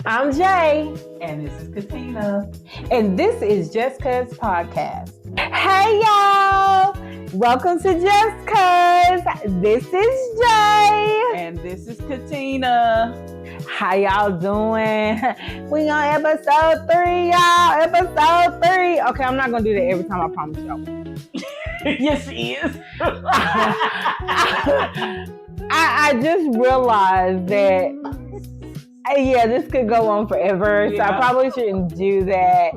I'm Jay. And this is Katina. And this is Just Cuz Podcast. Hey, y'all. Welcome to Just Cuz. This is Jay. And this is Katina. How y'all doing? We on episode 3, y'all. Episode 3. Okay, I'm not going to do that every time, I promise y'all. Yes, she is. I just realized that this could go on forever, so I probably shouldn't do that.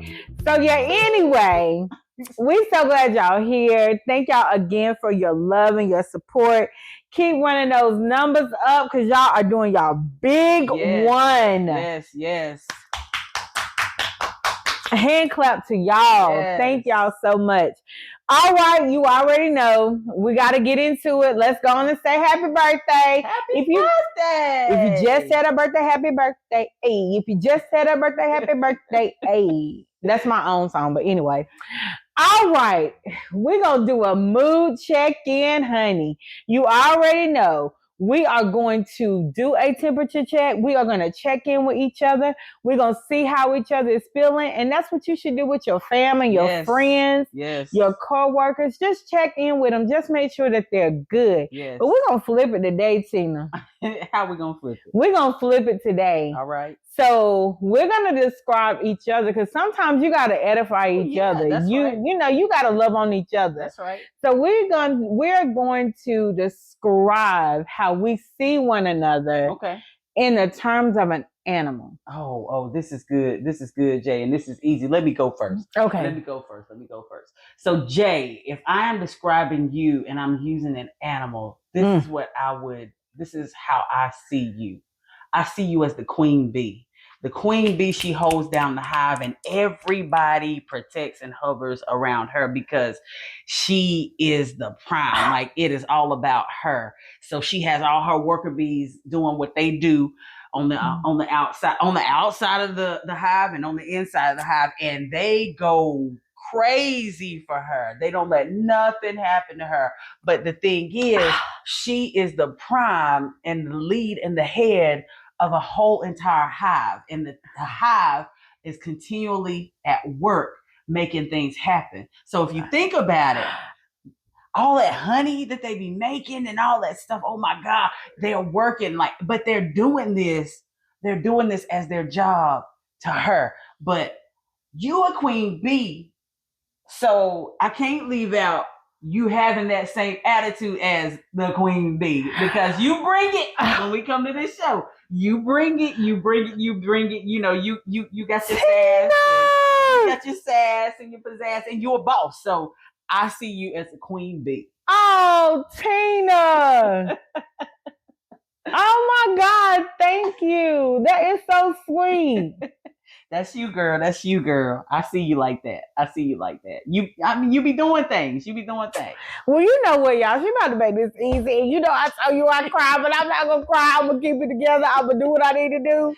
So anyway, we're so glad y'all here. Thank y'all again for your love and your support. Keep running those numbers up because y'all are doing y'all big one. Yes. Hand clap to y'all. Yes. Thank y'all so much. All right, you already know. We got to get into it. Let's go on and say happy birthday. Happy birthday. If you just said a birthday, happy birthday. Hey, if you just said a birthday, happy birthday. Hey, that's my own song, but anyway. All right, we're going to do a mood check-in, honey. You already know. We are going to do a temperature check. We are going to check in with each other. We're going to see how each other is feeling. And that's what you should do with your family, your friends, your co-workers. Just check in with them. Just make sure that they're good. Yes. But we're going to flip it today, Tina. How we going to flip it? We're going to flip it today. All right. So we're going to describe each other because sometimes you got to edify each other. You know, you got to love on each other. That's right. So we're going to describe how we see one another in the terms of an animal. Oh, this is good. This is good, Jay. And this is easy. Let me go first. Okay. Let me go first. So Jay, if I am describing you and I'm using an animal, this is how I see you. I see you as the queen bee. The queen bee, she holds down the hive and everybody protects and hovers around her because she is the prime. Like it is all about her. So she has all her worker bees doing what they do on the outside of the hive and on the inside of the hive. And they go crazy for her. They don't let nothing happen to her. But the thing is, she is the prime and the lead and the head of a whole entire hive. And the hive is continually at work making things happen. So if you think about it, all that honey that they be making and all that stuff, oh my God, they're working but they're doing this as their job to her. But you a queen bee, so I can't leave out you having that same attitude as the queen bee because you bring it when we come to this show. You bring it. You know, you got your sass. You got your sass and your pizzazz, and you're a boss. So I see you as a queen bee. Oh, Tina. Oh my God, thank you. That is so sweet. That's you, girl. I see you like that. You be doing things. Well, you know what, y'all? She about to make this easy. And you know, I told you I cry, but I'm not going to cry. I'm going to keep it together. I'm going to do what I need to do.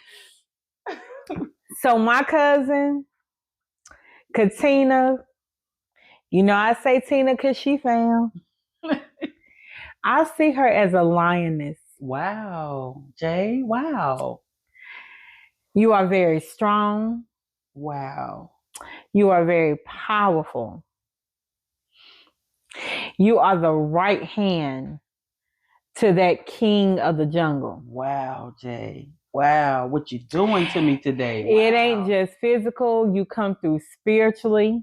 So my cousin, Katina, you know, I say Tina because she found. I see her as a lioness. Wow, Jay. Wow. You are very strong. Wow. You are very powerful. You are the right hand to that king of the jungle. Wow, Jay. Wow, what you doing to me today? Wow. It ain't just physical. You come through spiritually.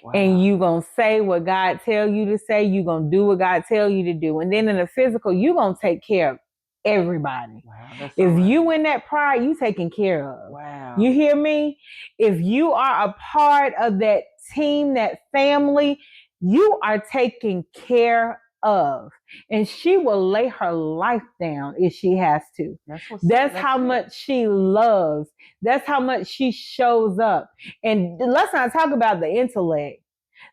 Wow. And you going to say what God tell you to say. You going to do what God tell you to do. And then in the physical, you going to take care of everybody. Wow, if you in that pride, you taken care of. Wow. You hear me? If you are a part of that team, that family, you are taken care of. And she will lay her life down if she has to. That's how much she loves. That's how much she shows up. And let's not talk about the intellect.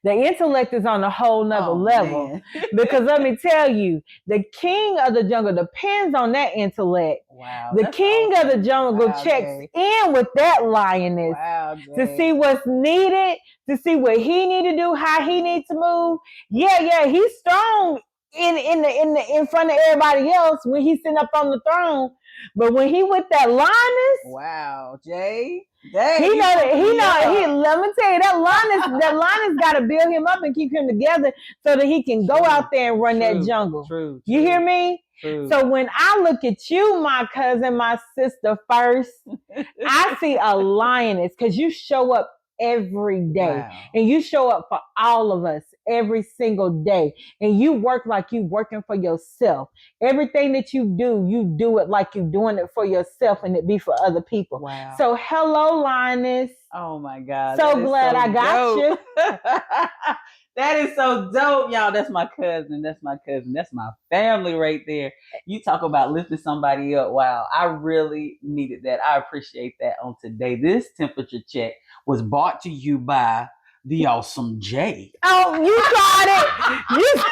The intellect is on a whole nother level. Because let me tell you, the king of the jungle depends on that intellect. Wow, the king of the jungle checks in with that lioness to see what's needed, to see what he need to do, how he needs to move. Yeah, he's strong in front of everybody else when he's sitting up on the throne. But when he with that Linus, wow, Jay, let me tell you, that Linus got to build him up and keep him together so that he can go out there and run that jungle. True. You hear me? True. So when I look at you, my cousin, my sister first, I see a lioness because you show up every day. Wow. And you show up for all of us every single day. And you work like you working for yourself. Everything that you do it like you're doing it for yourself and it be for other people. Wow. So hello, Linus. Oh my God. So glad I got you. That is so dope, y'all. That's my cousin. That's my family right there. You talk about lifting somebody up. Wow. I really needed that. I appreciate that on today. This temperature check was brought to you by the awesome Jay. Oh, you got it.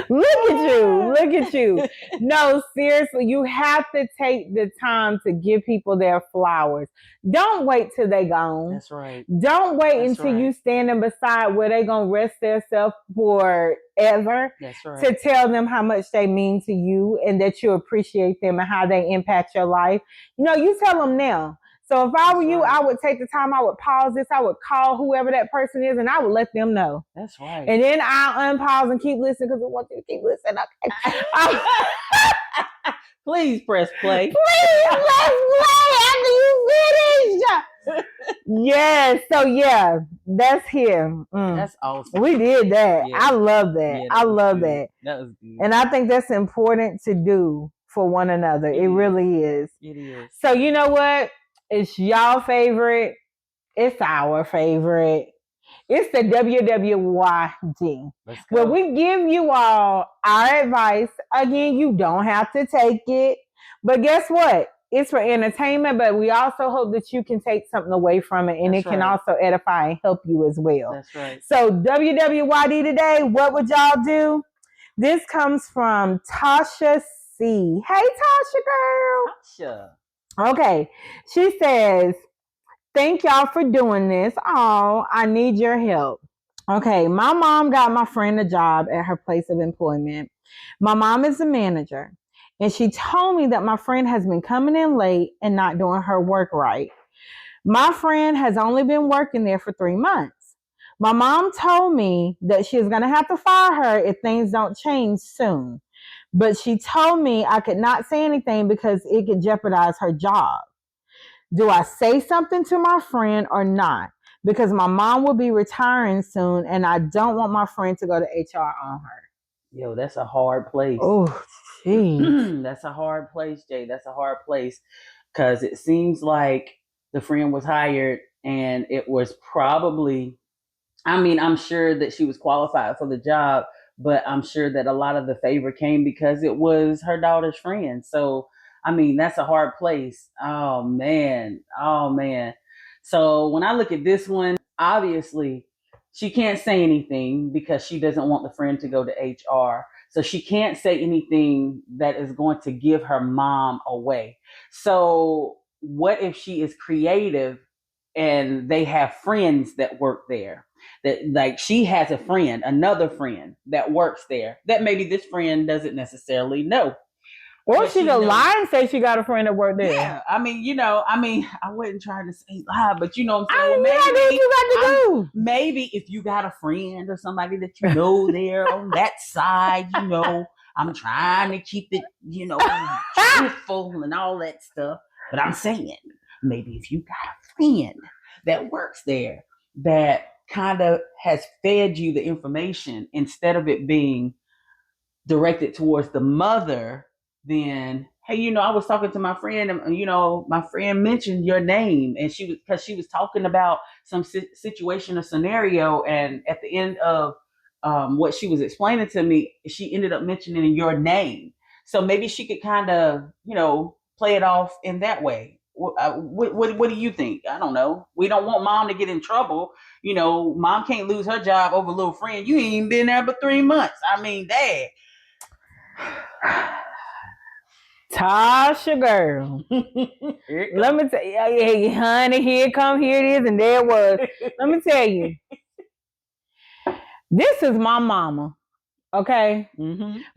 Look at you. No, seriously, you have to take the time to give people their flowers. Don't wait till they gone. That's right. Don't wait until you standing beside where they gonna rest themselves forever. That's right. To tell them how much they mean to you and that you appreciate them and how they impact your life. You tell them now. So if I were you, I would take the time, I would pause this, I would call whoever that person is, and I would let them know. That's right. And then I'll unpause and keep listening because I want you to keep listening. Okay. Please press play. Please press play after you finish. Yes. So yeah, that's here. That's awesome. We did that. Yeah. I love that. Yeah, I love that. That was good. And I think that's important to do for one another. It really is. It is. So you know what? It's y'all favorite. It's our favorite. It's the WWYD. Where we give you all our advice. Again, you don't have to take it. But guess what? It's for entertainment, but we also hope that you can take something away from it. And it can also edify and help you as well. That's right. So WWYD today, what would y'all do? This comes from Tasha C. Hey, Tasha girl. Tasha. Okay. She says, thank y'all for doing this. Oh, I need your help. Okay. My mom got my friend a job at her place of employment. My mom is a manager, and she told me that my friend has been coming in late and not doing her work right. My friend has only been working there for 3 months. My mom told me that she is going to have to fire her if things don't change soon. But she told me I could not say anything because it could jeopardize her job. Do I say something to my friend or not? Because my mom will be retiring soon and I don't want my friend to go to HR on her. Yo, that's a hard place. Oh, geez. That's a hard place, Jay. That's a hard place because it seems like the friend was hired and it was probably, I'm sure that she was qualified for the job, but I'm sure that a lot of the favor came because it was her daughter's friend. So, that's a hard place. Oh, man. So when I look at this one, obviously, she can't say anything because she doesn't want the friend to go to HR. So she can't say anything that is going to give her mom away. So what if she is creative and they have friends that work there? That like she has a friend, another friend that works there that maybe this friend doesn't necessarily know. Or she could lie and say she got a friend that worked there. Yeah, I wasn't trying to say lie, but you know what I'm saying? Maybe you got to do. Maybe if you got a friend or somebody that you know there on that side, I'm trying to keep it, truthful and all that stuff. But I'm saying, maybe if you got a friend that works there that kind of has fed you the information instead of it being directed towards the mother, then, hey, I was talking to my friend and, my friend mentioned your name and because she was talking about some situation or scenario. And at the end of what she was explaining to me, she ended up mentioning your name. So maybe she could kind of, play it off in that way. What do you think? I don't know. We don't want mom to get in trouble. Mom can't lose her job over a little friend. You ain't even been there but 3 months. Dad. Tasha girl. Let me tell you, hey, honey, here it is, and there it was. Let me tell you. This is my mama. Okay.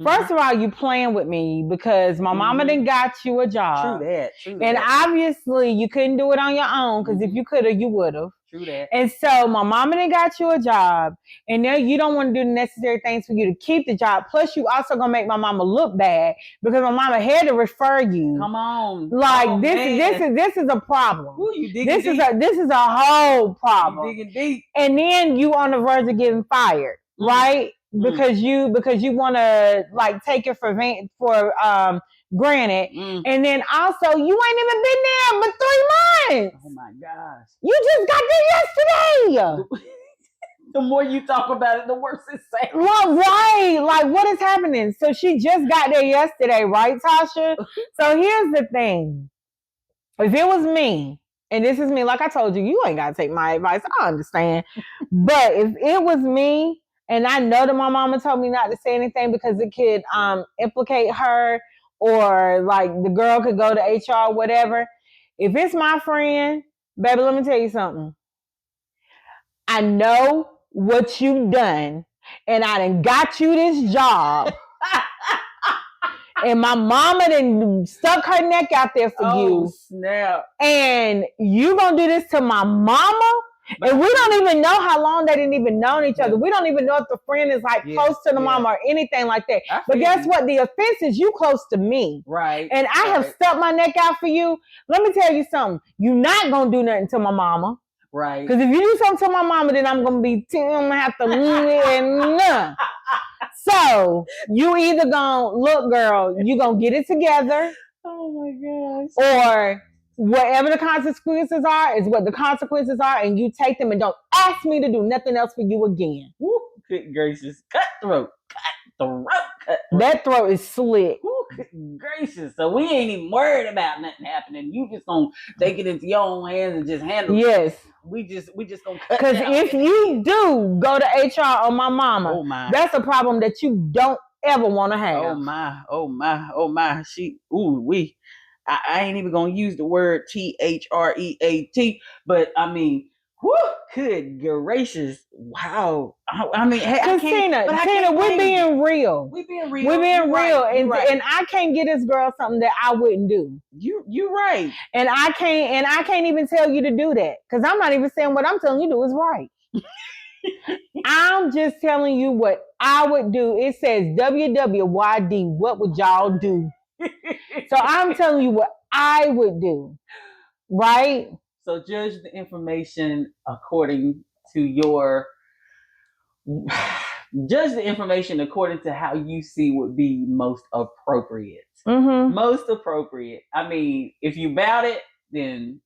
First of all, you playing with me because my mama done got you a job. True that. And obviously you couldn't do it on your own because if you could have, you would have. True that. And so my mama done got you a job, and now you don't want to do the necessary things for you to keep the job. Plus, you also gonna make my mama look bad because my mama had to refer you. Come on, like this is a problem. Ooh, you digging this deep. This is a whole problem. You digging deep. And then you on the verge of getting fired, right? Because you want to like take it for granted, and then also you ain't even been there but 3 months. Oh my gosh! You just got there yesterday. The more you talk about it, the worse it sounds. Well, right? Like, what is happening? So she just got there yesterday, right, Tasha? So here's the thing: if it was me, and this is me, like I told you, you ain't gotta take my advice. I understand, but if it was me. And I know that my mama told me not to say anything because it could implicate her, or like the girl could go to HR, whatever. If it's my friend, baby, let me tell you something. I know what you done, and I done got you this job. And my mama done stuck her neck out there for you. Snap. And you gonna do this to my mama? And we don't even know how long they didn't even know each other. We don't even know if the friend is like close to the mama or anything like that. But guess what? The offense is you close to me. Right. And I have stuck my neck out for you. Let me tell you something. You're not going to do nothing to my mama. Right. Because if you do something to my mama, then I'm going to have to So you either going to, look, girl, you going to get it together. Oh my gosh. Or whatever the consequences are is what the consequences are, and you take them and don't ask me to do nothing else for you again. Woo, good gracious. Cutthroat. That throat is slick. Woo, good gracious. So we ain't even worried about nothing happening. You just gonna take it into your own hands and just handle it. Yes. We just gonna cut. Because if you do go to HR on my mama, that's a problem that you don't ever want to have. Oh my. I ain't even gonna use the word THREAT, but I mean, whoo, good gracious, wow. I mean, hey, Tina, we're being real. We're being real. We're being real, and I can't get this girl something that I wouldn't do. You're right, and I can't even tell you to do that because I'm not even saying what I'm telling you to do is right. I'm just telling you what I would do. It says WWYD. What would y'all do? So I'm telling you what I would do, right? So judge the information according to your... Judge the information according to how you see would be most appropriate. Most appropriate. I mean, if you bout it, then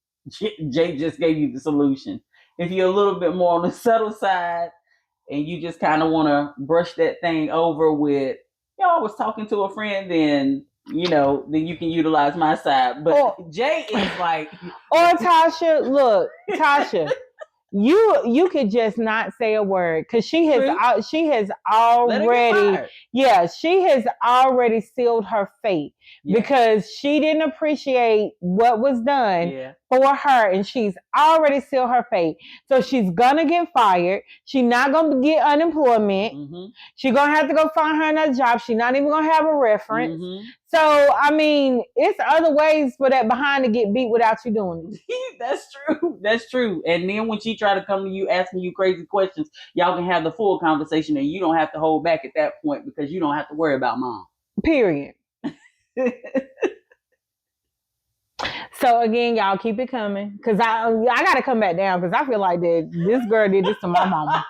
Jay just gave you the solution. If you're a little bit more on the subtle side and you just kind of want to brush that thing over with, I was talking to a friend, then you can utilize my side. But Jay is like... Or Tasha, look, Tasha, you could just not say a word because she has already she has already sealed her fate because she didn't appreciate what was done for her, and she's already sealed her fate. So she's gonna get fired. She's not gonna get unemployment. She's gonna have to go find her another job. She's not even gonna have a reference. So I mean, it's other ways for that behind to get beat without you doing it. That's true. And then when she try to come to you asking you crazy questions, y'all can have the full conversation, and you don't have to hold back at that point because you don't have to worry about mom. Period. So again, y'all keep it coming because I gotta come back down because I feel like that this girl did this to my mama.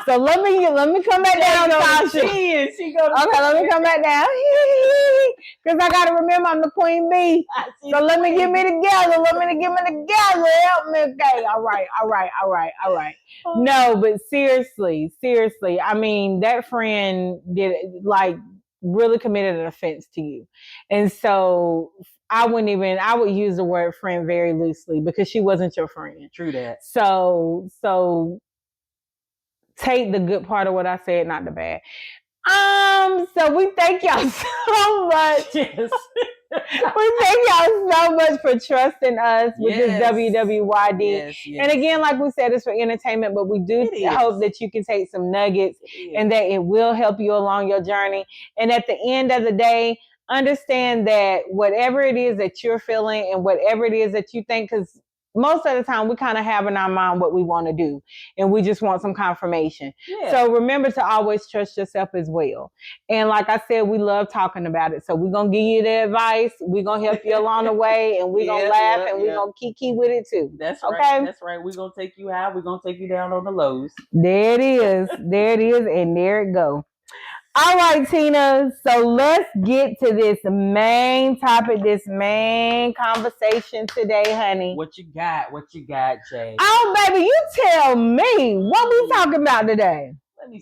So let me come back down, Tasha. Let me come back down because I gotta remember I'm the queen bee. So let me get me together. Help me, okay? All right. No, but seriously. I mean, that friend did really committed an offense to you, and so. I would use the word friend very loosely because she wasn't your friend. True that. So take the good part of what I said, not the bad. So we thank y'all so much. Yes. We thank y'all so much for trusting us with this Yes. WWYD. Yes, yes. And again, like we said, it's for entertainment, but we do It is. hope that you can take some nuggets and that it will help you along your journey. And at the end of the day, understand that whatever it is that you're feeling and whatever it is that you think, because most of the time we kind of have in our mind what we want to do and we just want some confirmation. Yeah. So remember to always trust yourself as well. And like I said, we love talking about it. So we're going to give you the advice. We're going to help you along the way and we're going to laugh and we're going to kiki with it too. That's right. Okay? That's right. We're going to take you high. We're going to take you down on the lows. There it is. There it is. And there it go. All right, Tina. So let's get to this main topic, this main conversation today, honey. What you got? What you got, Jay? Oh, baby, you tell me. What we talking about today? Let me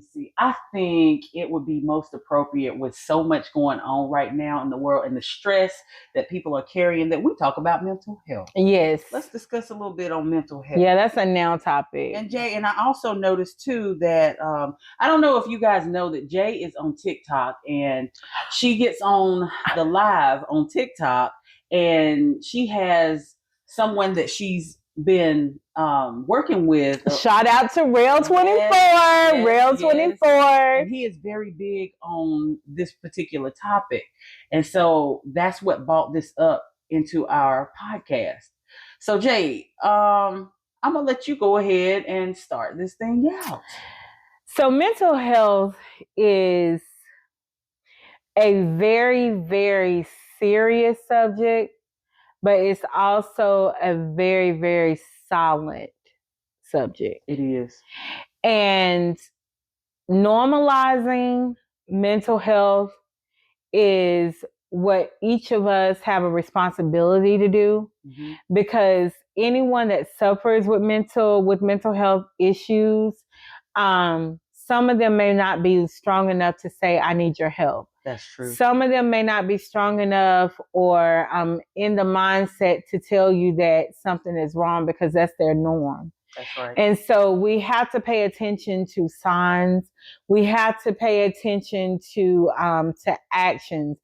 see. I think it would be most appropriate with so much going on right now in the world and the stress that people are carrying that we talk about mental health. Yes. Let's discuss a little bit on mental health. Yeah, that's a now topic. And Jay, and I also noticed too that I don't know if you guys know that Jay is on TikTok and she gets on the live on TikTok and she has someone that she's been working with. Shout out to Rail 24. Yes, Rail 24. And he is very big on this particular topic. And so that's what brought this up into our podcast. So Jay, I'm going to let you go ahead and start this thing out. So mental health is a very, very serious subject, but it's also a very, very silent subject. It is. And normalizing mental health is what each of us have a responsibility to do, because anyone that suffers with mental health issues, some of them may not be strong enough to say, I need your help. That's true. Some of them may not be strong enough or in the mindset to tell you that something is wrong because that's their norm. That's right. And so we have to pay attention to signs. We have to pay attention to actions,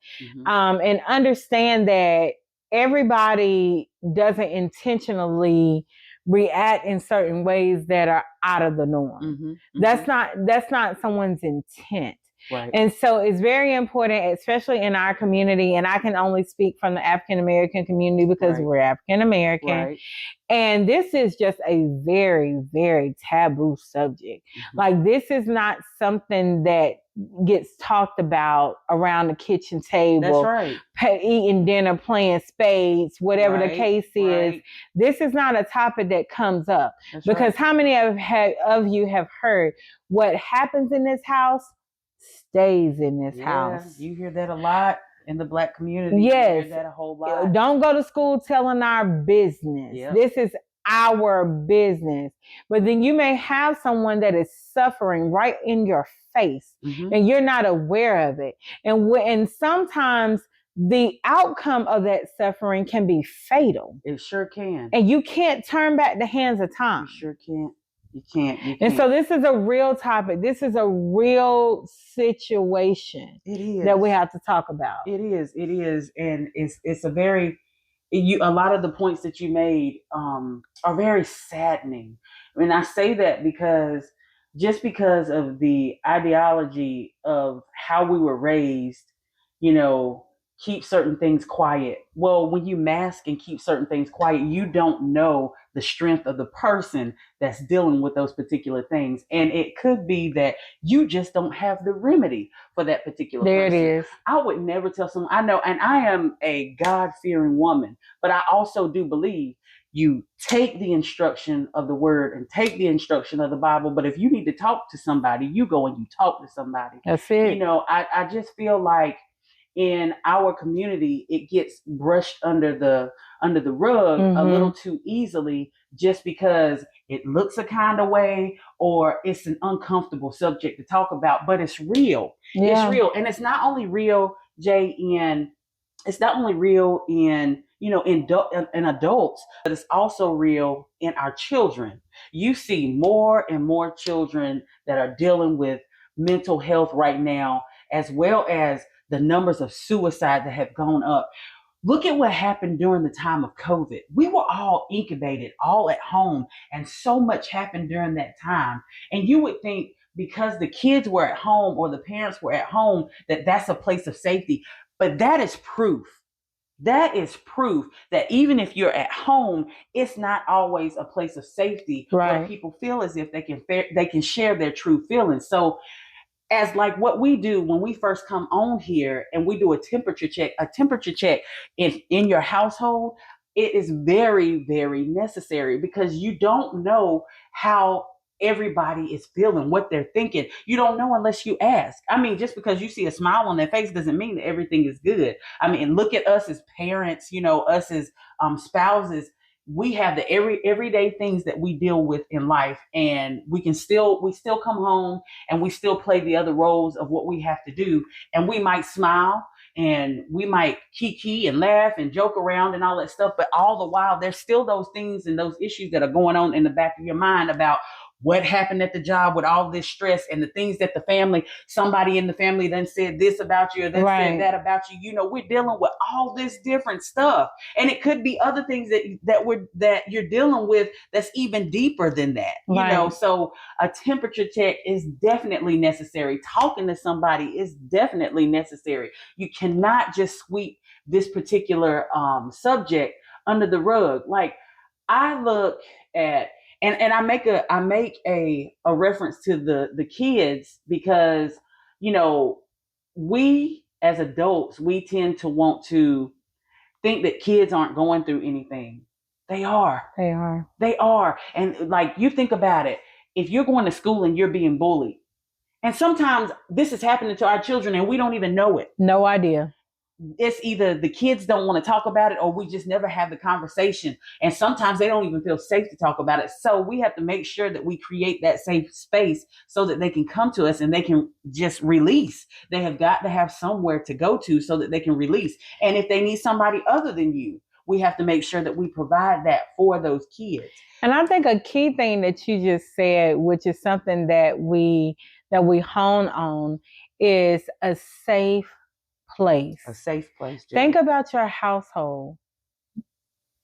and understand that everybody doesn't intentionally react in certain ways that are out of the norm. That's not someone's intent. Right. And so it's very important, especially in our community, and I can only speak from the African American community because we're African American. Right. And this is just a very, very taboo subject. Like, this is not something that gets talked about around the kitchen table. That's right. Eating dinner, playing spades, whatever the case is. This is not a topic that comes up. That's because how many of you have heard what happens in this house stays in this house? You hear that a lot in the Black community. Yes. You hear that a whole lot. Don't go to school telling our business. Yep. This is our business. But then you may have someone that is suffering right in your face, and you're not aware of it. And sometimes the outcome of that suffering can be fatal. It sure can. And you can't turn back the hands of time. You sure can't. You can't. And so this is a real topic. This is a real situation. It is. That we have to talk about. It is. And it's a very, a lot of the points that you made are very saddening. I mean, I say that because of the ideology of how we were raised, keep certain things quiet. Well, when you mask and keep certain things quiet, you don't know the strength of the person that's dealing with those particular things. And it could be that you just don't have the remedy for that particular person. There it is. I would never tell someone, I know, and I am a God-fearing woman, but I also do believe you take the instruction of the word and take the instruction of the Bible. But if you need to talk to somebody, you go and you talk to somebody. That's it. I just feel like in our community, it gets brushed under the rug a little too easily, just because it looks a kind of way or it's an uncomfortable subject to talk about. But it's real. Yeah. It's real, and it's not only real, Jay. It's not only real in adults, but it's also real in our children. You see more and more children that are dealing with mental health right now, as well as the numbers of suicide that have gone up. Look at what happened during the time of COVID. We were all incubated, all at home, and so much happened during that time. And you would think because the kids were at home or the parents were at home that that's a place of safety. But that is proof. That is proof that even if you're at home, it's not always a place of safety where people feel as if they can share their true feelings. So as like what we do when we first come on here and we do a temperature check in your household, it is very, very necessary because you don't know how everybody is feeling, what they're thinking. You don't know unless you ask. I mean, just because you see a smile on their face doesn't mean that everything is good. I mean, look at us as parents, us as spouses. We have the everyday things that we deal with in life, and we still come home and we still play the other roles of what we have to do. And we might smile and we might kiki and laugh and joke around and all that stuff. But all the while, there's still those things and those issues that are going on in the back of your mind about what happened at the job with all this stress and the things that somebody in the family then said this about you or then said that about you. We're dealing with all this different stuff. And it could be other things that you're dealing with that's even deeper than that. So a temperature check is definitely necessary. Talking to somebody is definitely necessary. You cannot just sweep this particular subject under the rug. Like I look at and I make a reference to the kids because we as adults we tend to want to think that kids aren't going through anything. They are. And like you think about it, if you're going to school and you're being bullied, and sometimes this is happening to our children and we don't even know it. No idea. It's either the kids don't want to talk about it or we just never have the conversation. And sometimes they don't even feel safe to talk about it. So we have to make sure that we create that safe space so that they can come to us and they can just release. They have got to have somewhere to go to so that they can release. And if they need somebody other than you, we have to make sure that we provide that for those kids. And I think a key thing that you just said, which is something that we hone on, is a safe place. A safe place. Jay. Think about your household.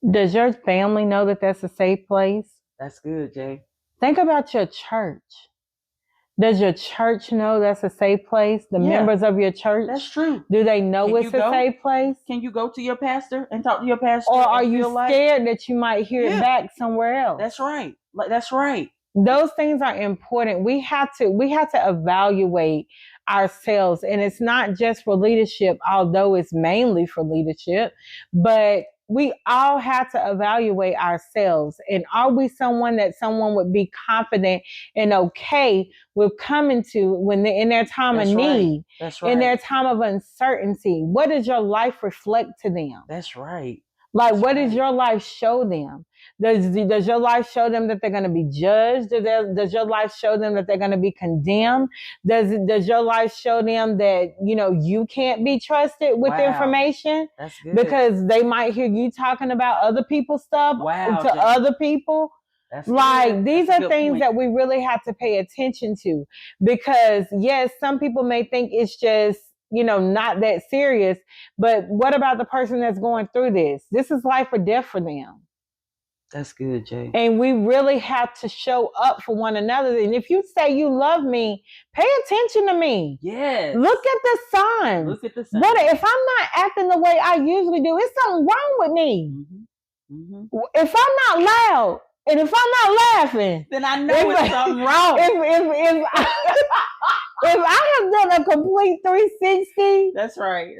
Does your family know that that's a safe place? That's good, Jay. Think about your church. Does your church know that's a safe place? The members of your church? That's true. Do they know it's a safe place? Can you go to your pastor and talk to your pastor? Or are you scared that you might hear it back somewhere else? That's right. That's right. Those things are important. We have to evaluate ourselves. And it's not just for leadership, although it's mainly for leadership, but we all have to evaluate ourselves. And are we someone that someone would be confident and okay with coming to when they're in their time of need, in their time of uncertainty? What does your life reflect to them? That's right. Like, what does your life show them? Does your life show them that they're going to be judged? Does your life show them that they're going to be condemned? Does your life show them that, you can't be trusted with information? That's good. Because they might hear you talking about other people's stuff to other people. That's like, good. These are things that we really have to pay attention to. Because, yes, some people may think it's just, not that serious. But what about the person that's going through this? This is life or death for them. That's good, Jay. And we really have to show up for one another. And if you say you love me, pay attention to me. Yes. Look at the signs. Look at the signs. What if I'm not acting the way I usually do? It's something wrong with me. Mm-hmm. Mm-hmm. If I'm not loud and if I'm not laughing, then I know it's something wrong. If I have done a complete 360. That's right.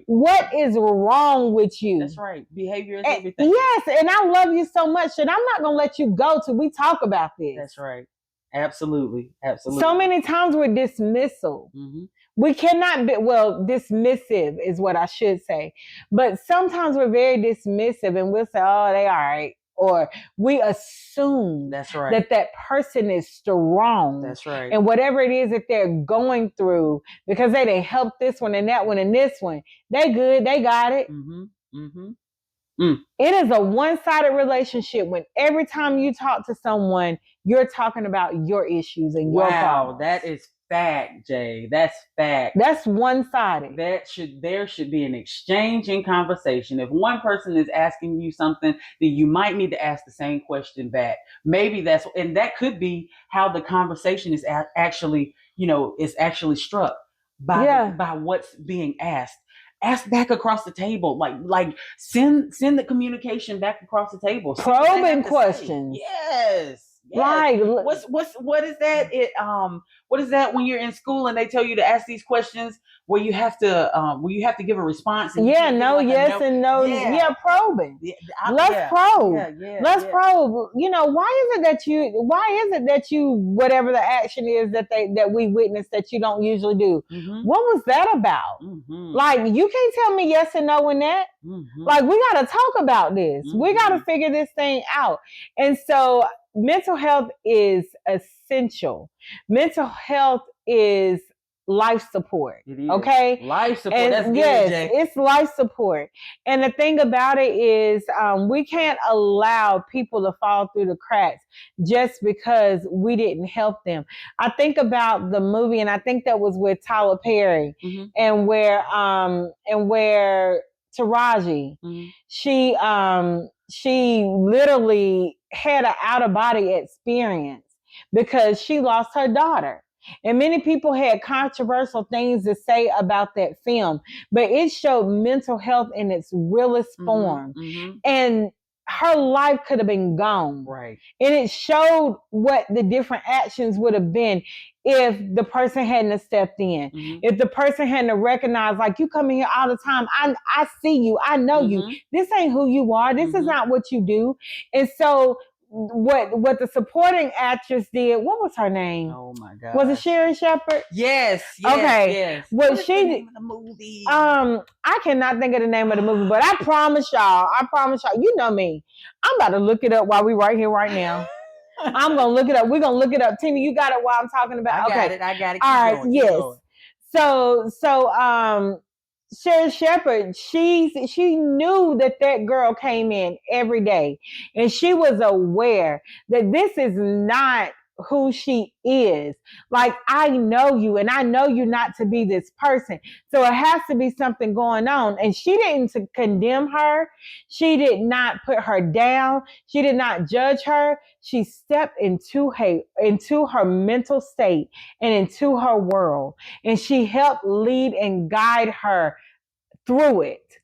What is wrong with you? That's right. Behavior is everything. Yes, and I love you so much that I'm not going to let you go till we talk about this. That's right. Absolutely. So many times we're dismissal. Mm-hmm. We cannot be, dismissive is what I should say. But sometimes we're very dismissive and we'll say, oh, they all right. Or we assume that person is strong. That's right. And whatever it is that they're going through, because they didn't help this one and that one and this one, they good, they got it. Mm-hmm. Mm-hmm. It is a one-sided relationship when every time you talk to someone, you're talking about your issues and your problems. That is fact, Jay. That's fact. That's one-sided. There should be an exchange in conversation. If one person is asking you something, then you might need to ask the same question back. Maybe and that could be how the conversation is actually, is actually struck by what's being asked. Ask back across the table, like send the communication back across the table. Probing questions. Yes. Like, what is that? What is that when you're in school and they tell you to ask these questions where you have to give a response? And yes and no. Yeah, probing. Let's probe. Let's probe. Why is it that you whatever the action is that we witnessed that you don't usually do? Mm-hmm. What was that about? Mm-hmm. Like, you can't tell me yes and no in that. Mm-hmm. Like, we got to talk about this. Mm-hmm. We got to figure this thing out. And so mental health is essential. Mental health is life support. It is. Okay? Life support. And that's good, yes, Jay. It's life support. And the thing about it is we can't allow people to fall through the cracks just because we didn't help them. I think about the movie, and I think that was with Tyler Perry, mm-hmm. and where Taraji, mm-hmm. she literally had an out-of-body experience because she lost her daughter. And many people had controversial things to say about that film, but it showed mental health in its realest form. Mm-hmm. And her life could have been gone. Right. And it showed what the different actions would have been if the person hadn't stepped in. Mm-hmm. If the person hadn't recognized, like, you come in here all the time. I see you. I know mm-hmm. you. This ain't who you are. This mm-hmm. is not what you do. And so what the supporting actress did, what was her name? Oh my God. Was it Sherry Shepherd? Yes. Okay. Yes. What she the name of the movie? I cannot think of the name of the movie, but I promise y'all, you know me. I'm about to look it up while we right here right now. I'm gonna look it up. We're gonna look it up. Tina, you got it while I'm talking about. I got it. All right, yes. So Sherry Shepherd, she knew that girl came in every day, and she was aware that this is not who she is. Like, I know you, and I know you not to be this person. So it has to be something going on. And she didn't condemn her. She did not put her down. She did not judge her. She stepped into her mental state and into her world. And she helped lead and guide her through it.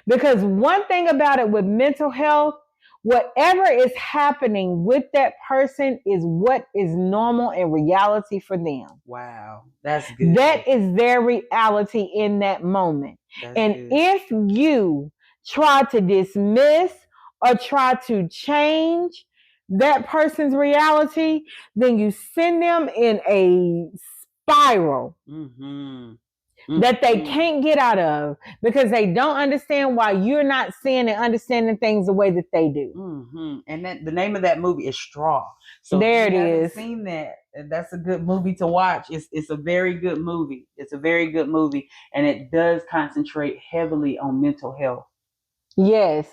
Because one thing about it with mental health, whatever is happening with that person is what is normal and reality for them. Wow, that's good. That is their reality in that moment. That's and good. If you try to dismiss or try to change that person's reality, then you send them in a spiral. Mm-hmm. That they can't get out of because they don't understand why you're not seeing and understanding things the way that they do. Mm-hmm. And the name of that movie is Straw. So there it is. If you haven't seen that, that's a good movie to watch. It's a very good movie. It's a very good movie, and it does concentrate heavily on mental health. Yes.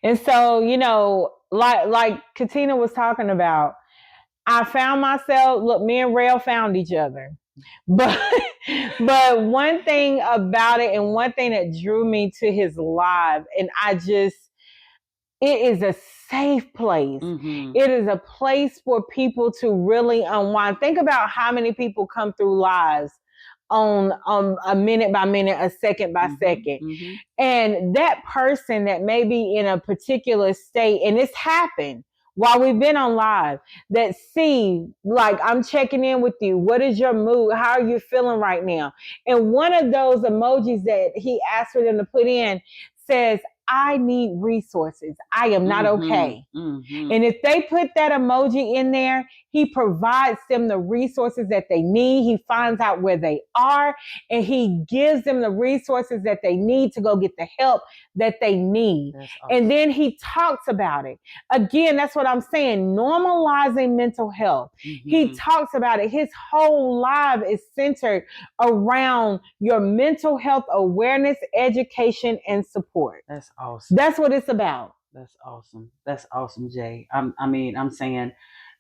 And so, like Katina was talking about, I found myself, look, me and Rail found each other. But one thing about it, and one thing that drew me to his live, and it is a safe place. Mm-hmm. It is a place for people to really unwind. Think about how many people come through lives on a minute by minute, a second by mm-hmm. second. Mm-hmm. And that person that may be in a particular state, and it's happened while we've been on live, that see, like, I'm checking in with you. What is your mood? How are you feeling right now? And one of those emojis that he asked for them to put in says, I need resources. I am not mm-hmm, okay. Mm-hmm. And if they put that emoji in there, he provides them the resources that they need. He finds out where they are, and he gives them the resources that they need to go get the help that they need. Awesome. And then he talks about it. Again, that's what I'm saying. Normalizing mental health. Mm-hmm. He talks about it. His whole life is centered around your mental health awareness, education, and support. That's awesome. That's what it's about. That's awesome. That's awesome, Jay. I'm saying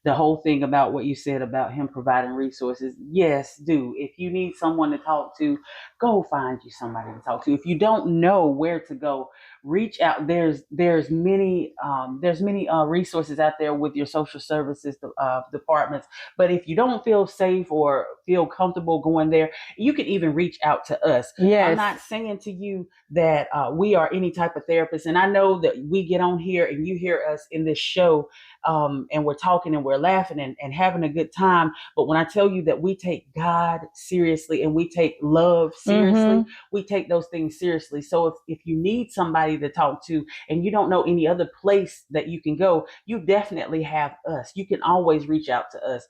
the whole thing about what you said about him providing resources, yes, do. If you need someone to talk to, go find you somebody to talk to. If you don't know where to go, reach out. There's many resources out there with your social services departments. But if you don't feel safe or feel comfortable going there, you can even reach out to us. Yes. I'm not saying to you that we are any type of therapist, and I know that we get on here and you hear us in this show, and we're talking and we're laughing and having a good time. But when I tell you that we take God seriously and we take love seriously, we take those things seriously. So if you need somebody to talk to and you don't know any other place that you can go, you definitely have us. You can always reach out to us.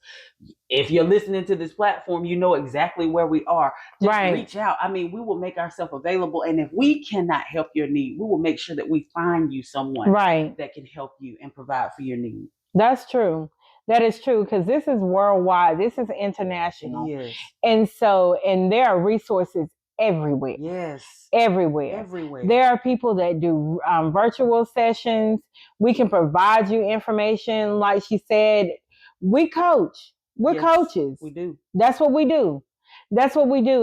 If you're listening to this platform, you know exactly where we are. Just reach out. I mean, we will make ourselves available. And if we cannot help your need, we will make sure that we find you someone that can help you and provide for your need. That's true. That is true, because this is worldwide. This is international. Yes. And there are resources everywhere. Yes. Everywhere. There are people that do virtual sessions. We can provide you information. Like she said, we coach. We're coaches. We do. That's what we do.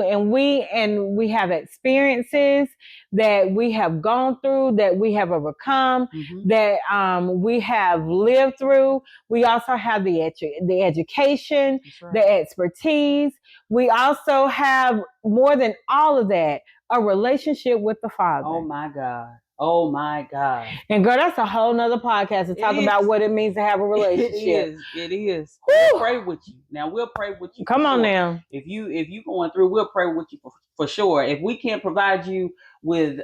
And we have experiences that we have gone through, that we have overcome, that we have lived through. We also have the education, the expertise. We also have, more than all of that, a relationship with the Father. Oh my God. And girl, that's a whole nother podcast to talk about what it means to have a relationship. It is. We'll pray with you. Now we'll pray with you. Come on now. If you going through, we'll pray with you for sure. If we can't provide you with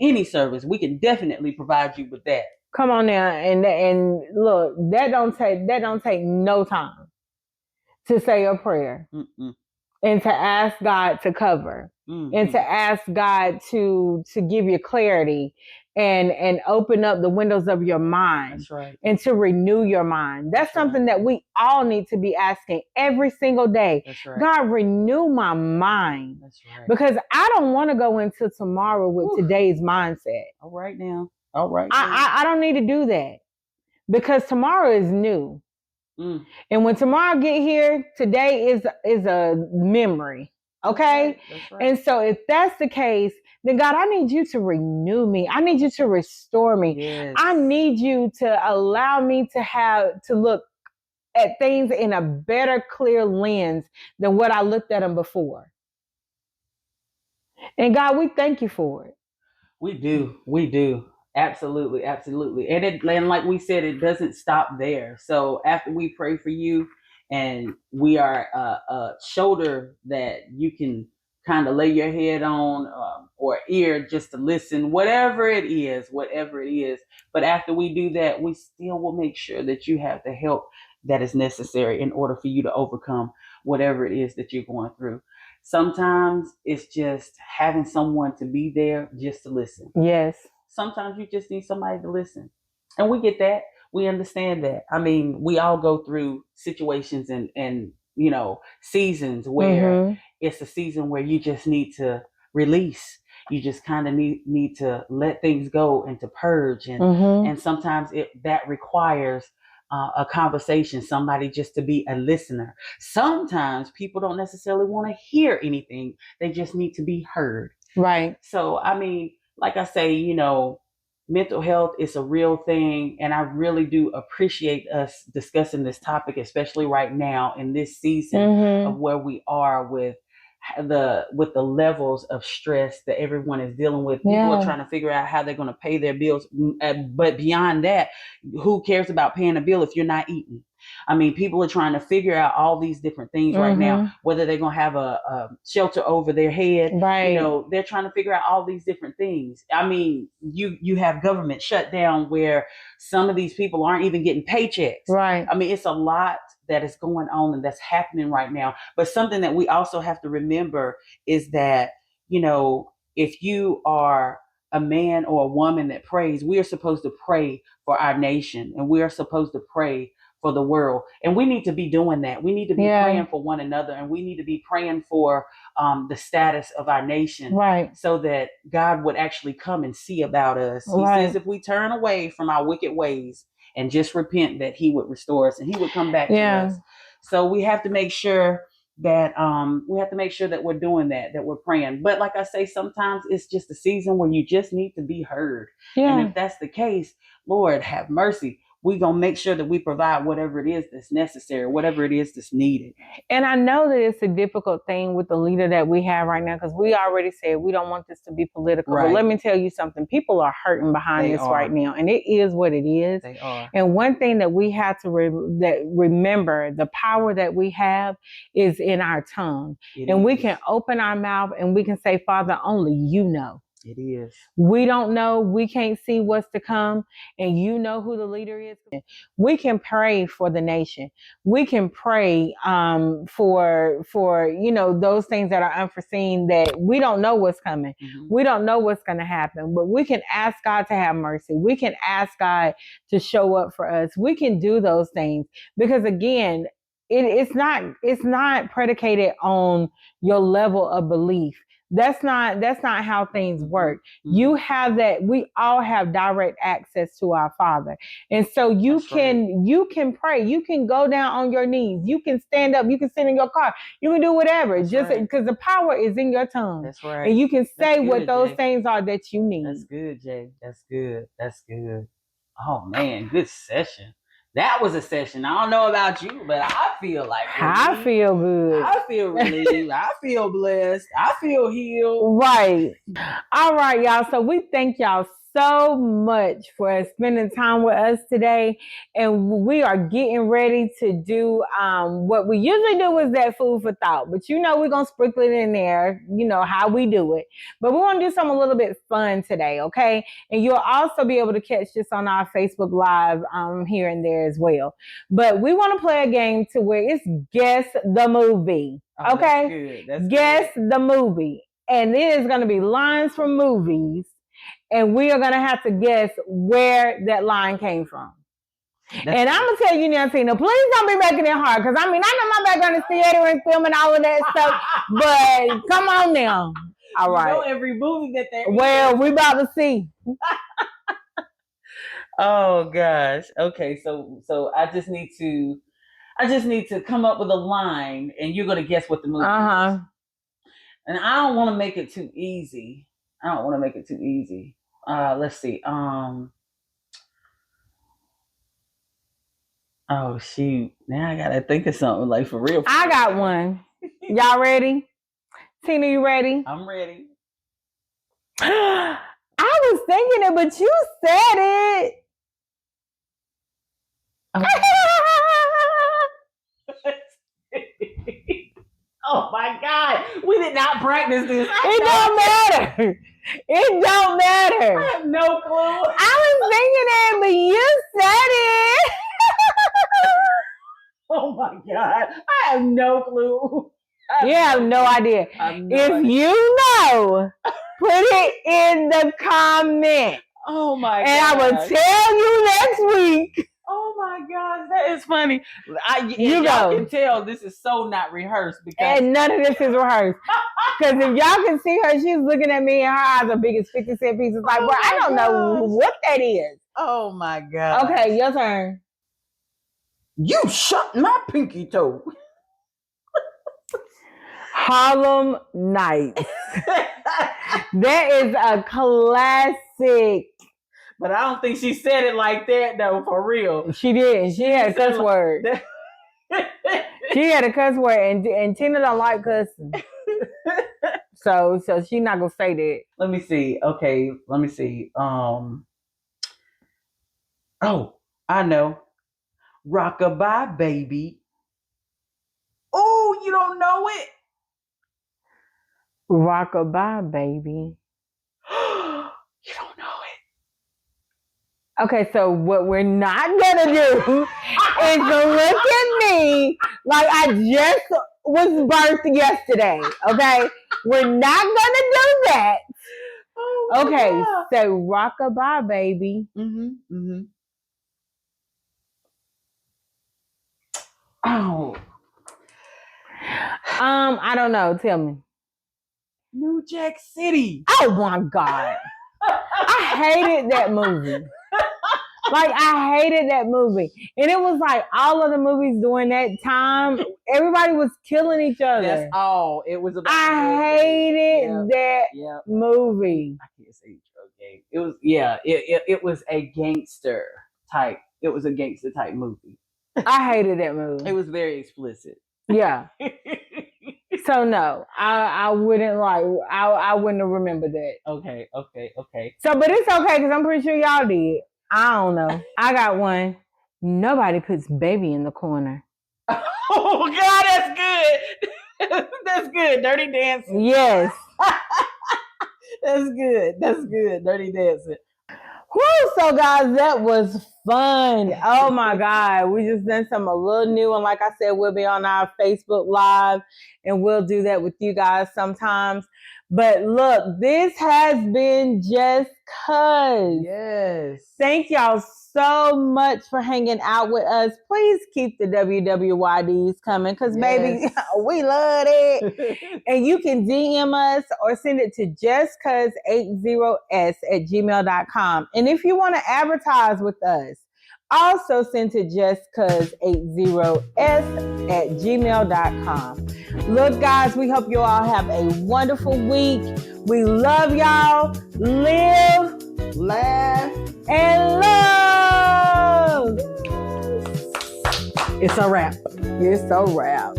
any service, we can definitely provide you with that. Come on now. And look, that don't take no time to say a prayer. And to ask God to cover, and to ask God to give you clarity and open up the windows of your mind. That's right. And to renew your mind. That's something that we all need to be asking every single day. That's right. God, renew my mind. That's right. Because I don't want to go into tomorrow with today's mindset. All right now. I don't need to do that, because tomorrow is new. And when tomorrow get here, today is a memory. Okay. That's right. And so if that's the case, then God, I need you to renew me. I need you to restore me. Yes. I need you to allow me to look at things in a better, clear lens than what I looked at them before. And God, we thank you for it. We do. Absolutely. And like we said, it doesn't stop there. So after we pray for you, and we are a shoulder that you can kind of lay your head on, or ear just to listen, whatever it is. But after we do that, we still will make sure that you have the help that is necessary in order for you to overcome whatever it is that you're going through. Sometimes it's just having someone to be there just to listen. Yes. Sometimes you just need somebody to listen. And we get that. We understand that. I mean, we all go through situations and seasons where it's a season where you just need to release. You just kind of need to let things go and to purge. And sometimes that requires a conversation, somebody just to be a listener. Sometimes people don't necessarily want to hear anything. They just need to be heard. Right. So, I mean, like I say, mental health is a real thing. And I really do appreciate us discussing this topic, especially right now in this season of where we are with the levels of stress that everyone is dealing with. People are trying to figure out how they're going to pay their bills. But beyond that, who cares about paying a bill if you're not eating? I mean, people are trying to figure out all these different things right now, whether they're going to have a shelter over their head. Right. They're trying to figure out all these different things. I mean, you have government shutdown where some of these people aren't even getting paychecks. Right. I mean, it's a lot that is going on and that's happening right now. But something that we also have to remember is that, if you are a man or a woman that prays, we are supposed to pray for our nation, and we are supposed to pray for the world. And we need to be doing that. We need to be praying for one another, and we need to be praying for the status of our nation, right? So that God would actually come and see about us. He says, if we turn away from our wicked ways and just repent, that he would restore us and he would come back to us. So we have to make sure that we're doing that we're praying. But like I say, sometimes it's just a season where you just need to be heard. And if that's the case, Lord have mercy. We're going to make sure that we provide whatever it is that's necessary, whatever it is that's needed. And I know that it's a difficult thing with the leader that we have right now, because we already said we don't want this to be political. Right. But let me tell you something. People are hurting behind this right now, and it is what it is. They are. And one thing that we have to remember, the power that we have is in our tongue. We can open our mouth and we can say, Father, only you know. It is. We don't know. We can't see what's to come. And you know who the leader is. We can pray for the nation. We can pray for those things that are unforeseen, that we don't know what's coming. Mm-hmm. We don't know what's going to happen. But we can ask God to have mercy. We can ask God to show up for us. We can do those things because, again, it's not predicated on your level of belief. That's not how things work. Mm-hmm. You have that. We all have direct access to our Father. And so you can pray. You can go down on your knees. You can stand up. You can sit in your car. You can do whatever. That's just because the power is in your tongue. That's right. And you can say what those things are that you need. That's good, Jay. That's good. That's good. Oh man, good session. That was a session. I don't know about you, but I feel like I feel good. I feel relieved. I feel blessed. I feel healed. Right. All right, y'all. So we thank y'all so much for spending time with us today. And we are getting ready to do what we usually do is that food for thought. But we're going to sprinkle it in there, how we do it. But we want to do something a little bit fun today, okay? And you'll also be able to catch this on our Facebook Live here and there as well. But we want to play a game to where it's Guess the Movie, okay? That's Guess the Movie. And it is going to be lines from movies. And we are going to have to guess where that line came from. And I'm going to tell you, Nantina, please don't be making it hard. Because, I know my background is theater and film and all of that stuff. But come on now. All right. Every movie that they're in. We about to see. Oh, gosh. Okay, so I just need to come up with a line. And you're going to guess what the movie is. And I don't want to make it too easy. Let's see. Oh shoot! Now I gotta think of something like for real. I got one. Y'all ready? Tina, you ready? I'm ready. I was thinking it, but you said it. Oh my God! We did not practice this. It don't matter. It don't matter. I have no clue. I was thinking it, but you said it. Oh my God! I have no clue. You have no idea. If you know, put it in the comment. Oh my God! And I will tell you next week. Oh my gosh, that is funny. Y'all can tell this is so not rehearsed and none of this is rehearsed. Because if y'all can see her, she's looking at me and her eyes are big as 50-cent pieces. Like, well, I don't know what that is. Oh my God. Okay, your turn. You shut my pinky toe. Harlem Nights. That is a classic. But I don't think she said it like that, though, for real. She did. She had a cuss word. She had a cuss word, and Tina don't like cussing. So she not going to say that. Let me see. Okay, let me see. Oh, I know. Rockabye, baby. Oh, you don't know it? Rockabye, baby. You don't know it. Okay, so what we're not gonna do is look at me like I just was birthed yesterday. Okay, we're not gonna do that. Oh okay, God. So rockabye, baby. Oh. I don't know. Tell me. New Jack City. Oh my God. I hated that movie. Like, I hated that movie. And it was like all of the movies during that time, everybody was killing each other. That's all it was about. I hated that movie. I can't say drug game. It was, it was a gangster type. It was a gangster type movie. I hated that movie. It was very explicit. Yeah. So no, I wouldn't I wouldn't have remembered that. Okay. So, but it's okay because I'm pretty sure y'all did. I don't know. I got one. Nobody puts baby in the corner. Oh God, that's good. That's good. Dirty Dancing. Yes. That's good. Dirty Dancing. Whew, so guys, that was fun. Oh my God. We just done something a little new. And like I said, we'll be on our Facebook Live and we'll do that with you guys sometimes. But look, this has been Just Cuz. Yes. Thank y'all so much for hanging out with us. Please keep the WWYDs coming because baby, we love it. And you can DM us or send it to justcuz80s@gmail.com. And if you want to advertise with us, also send to justcuz80s@gmail.com. Look, guys, we hope you all have a wonderful week. We love y'all. Live, Laugh, and love. it's a wrap. It's a wrap.